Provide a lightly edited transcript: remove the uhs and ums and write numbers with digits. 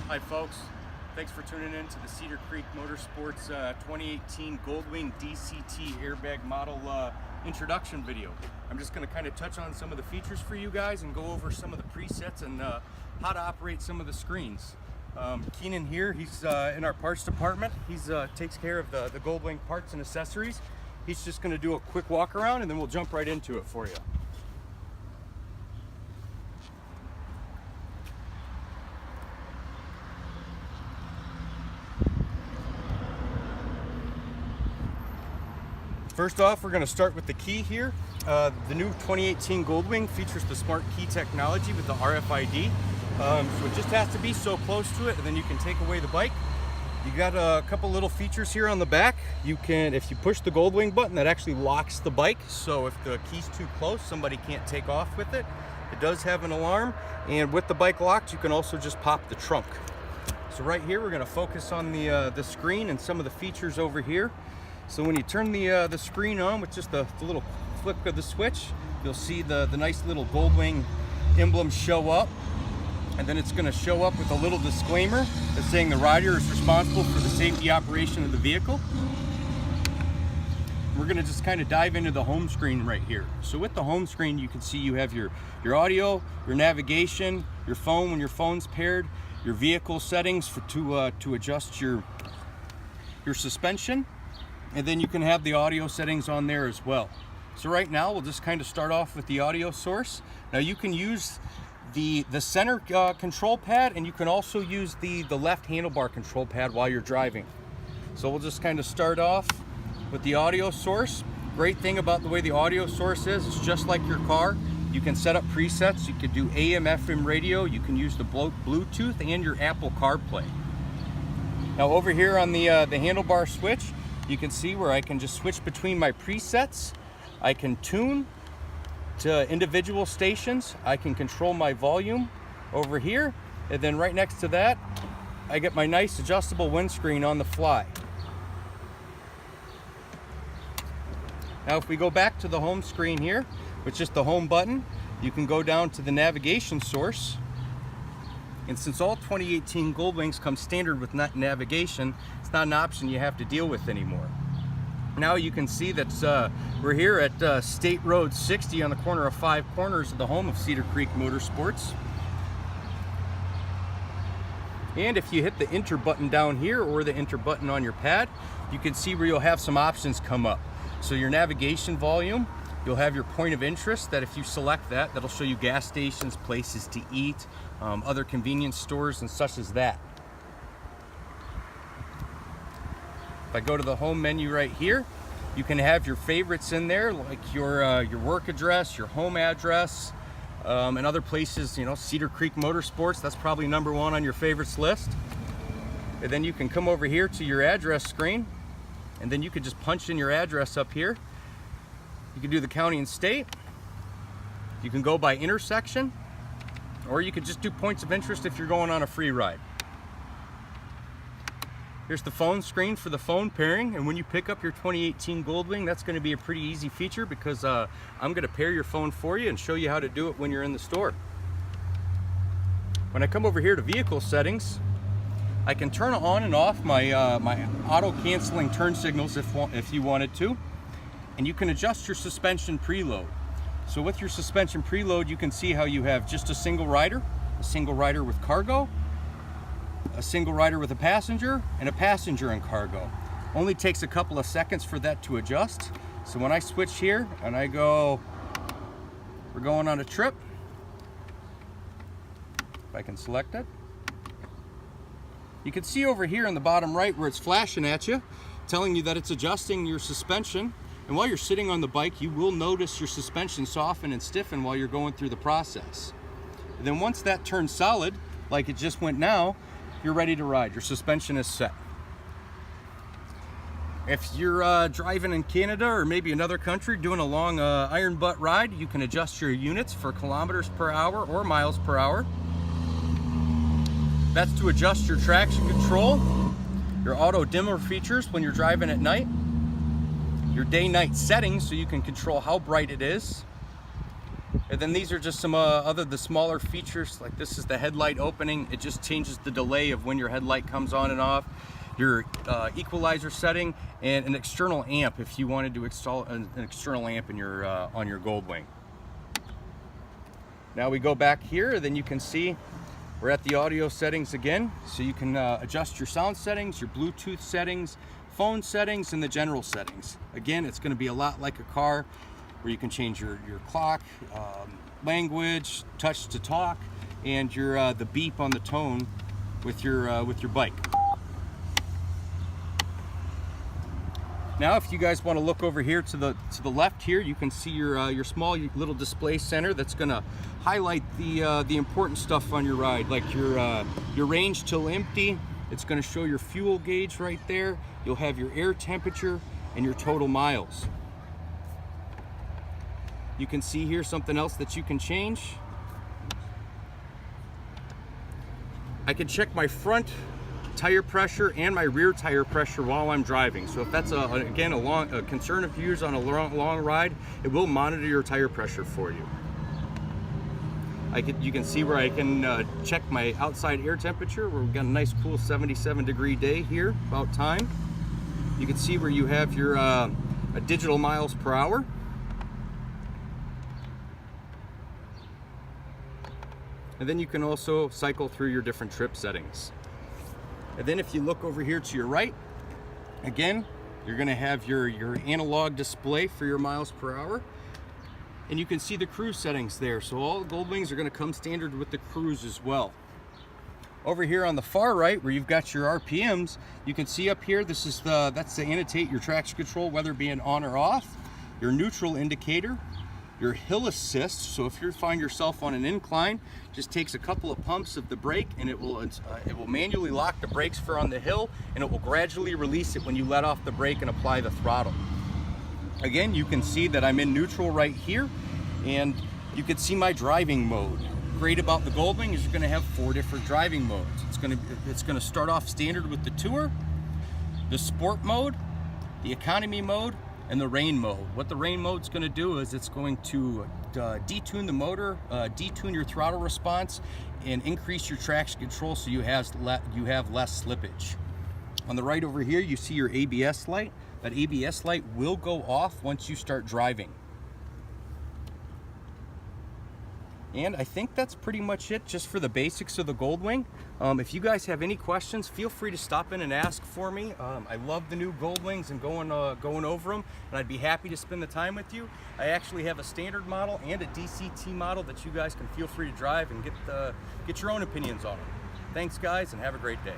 Hi folks, thanks for tuning in to the Cedar Creek Motorsports 2018 Goldwing DCT airbag model introduction video. I'm just going to kind of touch on some of the features for you guys and go over some of the presets and how to operate some of the screens. Keenan here, he's in our parts department. He's takes care of the Goldwing parts and accessories. He's just going to do a quick walk around and then we'll jump right into it for you. First off, we're going to start with the key here. The new 2018 Goldwing features the smart key technology with the RFID. So it just has to be so close to it, and then you can take away the bike. You got a couple little features here on the back. You can, if you push the Goldwing button, that actually locks the bike. So if the key's too close, somebody can't take off with it. It does have an alarm, and with the bike locked, you can also just pop the trunk. So right here, we're going to focus on the screen and some of the features over here. So when you turn the screen on with just the little flick of the switch, you'll see the nice little Goldwing emblem show up. And then it's going to show up with a little disclaimer that's saying the rider is responsible for the safety operation of the vehicle. We're going to just kind of dive into the home screen right here. So with the home screen, you can see you have your audio, your navigation, your phone when your phone's paired, your vehicle settings to adjust your suspension. And then you can have the audio settings on there as well. So right now we'll just kind of start off with the audio source. Now you can use the center control pad, and you can also use the left handlebar control pad while you're driving. So we'll just kind of start off with the audio source. Great thing about the way the audio source is, it's just like your car. You can set up presets. You can do AM, FM radio. You can use the Bluetooth and your Apple CarPlay. Now over here on the handlebar switch, you can see where I can just switch between my presets. I can tune to individual stations. I can control my volume over here. And then right next to that, I get my nice adjustable windscreen on the fly. Now if we go back to the home screen here, with just the home button, you can go down to the navigation source. And since all 2018 Goldwings come standard with navigation, it's not an option you have to deal with anymore. Now you can see that we're here at State Road 60 on the corner of 5 Corners of the home of Cedar Creek Motorsports. And if you hit the enter button down here or the enter button on your pad, you can see where you'll have some options come up. So your navigation volume, you'll have your point of interest that if you select that, that'll show you gas stations, places to eat, other convenience stores and such as that. If I go to the home menu right here, you can have your favorites in there, like your work address, your home address, and other places, you know, Cedar Creek Motorsports, that's probably #1 on your favorites list. And then you can come over here to your address screen, and then you can just punch in your address up here. You can do the county and state. You can go by intersection, or you could just do points of interest if you're going on a free ride. Here's the phone screen for the phone pairing, and when you pick up your 2018 Goldwing, that's going to be a pretty easy feature because I'm going to pair your phone for you and show you how to do it when you're in the store. When I come over here to vehicle settings, I can turn on and off my auto canceling turn signals if you wanted to. And you can adjust your suspension preload. So with your suspension preload, you can see how you have just a single rider with cargo, a single rider with a passenger, and a passenger and cargo. Only takes a couple of seconds for that to adjust. So when I switch here and I go, we're going on a trip, if I can select it, you can see over here in the bottom right where it's flashing at you, telling you that it's adjusting your suspension. And while you're sitting on the bike, you will notice your suspension soften and stiffen while you're going through the process. And then once that turns solid, like it just went now, you're ready to ride. Your suspension is set. If you're driving in Canada or maybe another country doing a long iron butt ride, you can adjust your units for kilometers per hour or miles per hour. That's to adjust your traction control, your auto dimmer features when you're driving at night, your day-night settings so you can control how bright it is, And then these are just some the smaller features. Like this is the headlight opening. It just changes the delay of when your headlight comes on and off. Your equalizer setting, and an external amp if you wanted to install an external amp in your on your Goldwing. Now we go back here, then you can see we're at the audio settings again. So you can adjust your sound settings, your Bluetooth settings, phone settings, and the general settings. Again, it's going to be a lot like a car, where you can change your clock, language, touch to talk, and your the beep on the tone with your bike. Now, if you guys want to look over here to the left here, you can see your small little display center that's going to highlight the important stuff on your ride, like your range till empty. It's going to show your fuel gauge right there. You'll have your air temperature and your total miles. You can see here something else that you can change. I can check my front tire pressure and my rear tire pressure while I'm driving. So if that's again a concern of yours on a long ride, it will monitor your tire pressure for you. You can see where I can check my outside air temperature. We've got a nice cool 77-degree day here, about time. You can see where you have your digital miles per hour. And then you can also cycle through your different trip settings. And then if you look over here to your right, again, you're going to have your analog display for your miles per hour. And you can see the cruise settings there. So all the Goldwings are going to come standard with the cruise as well. Over here on the far right, where you've got your RPMs, you can see up here, that's to annotate your traction control, whether being on or off, your neutral indicator, your hill assist. So if you find yourself on an incline, just takes a couple of pumps of the brake, and it will manually lock the brakes for on the hill, and it will gradually release it when you let off the brake and apply the throttle. Again, you can see that I'm in neutral right here, and you can see my driving mode. Great about the Goldwing is you're going to have 4 different driving modes. It's going to start off standard with the Tour, the Sport mode, the Economy mode, and the Rain mode. What the Rain mode is going to do is it's going to detune the motor, detune your throttle response, and increase your traction control so you have less slippage. On the right over here, you see your ABS light. That ABS light will go off once you start driving. And I think that's pretty much it just for the basics of the Goldwing. If you guys have any questions, feel free to stop in and ask for me. I love the new Goldwings and going over them, and I'd be happy to spend the time with you. I actually have a standard model and a DCT model that you guys can feel free to drive and get your own opinions on them. Thanks guys, and have a great day.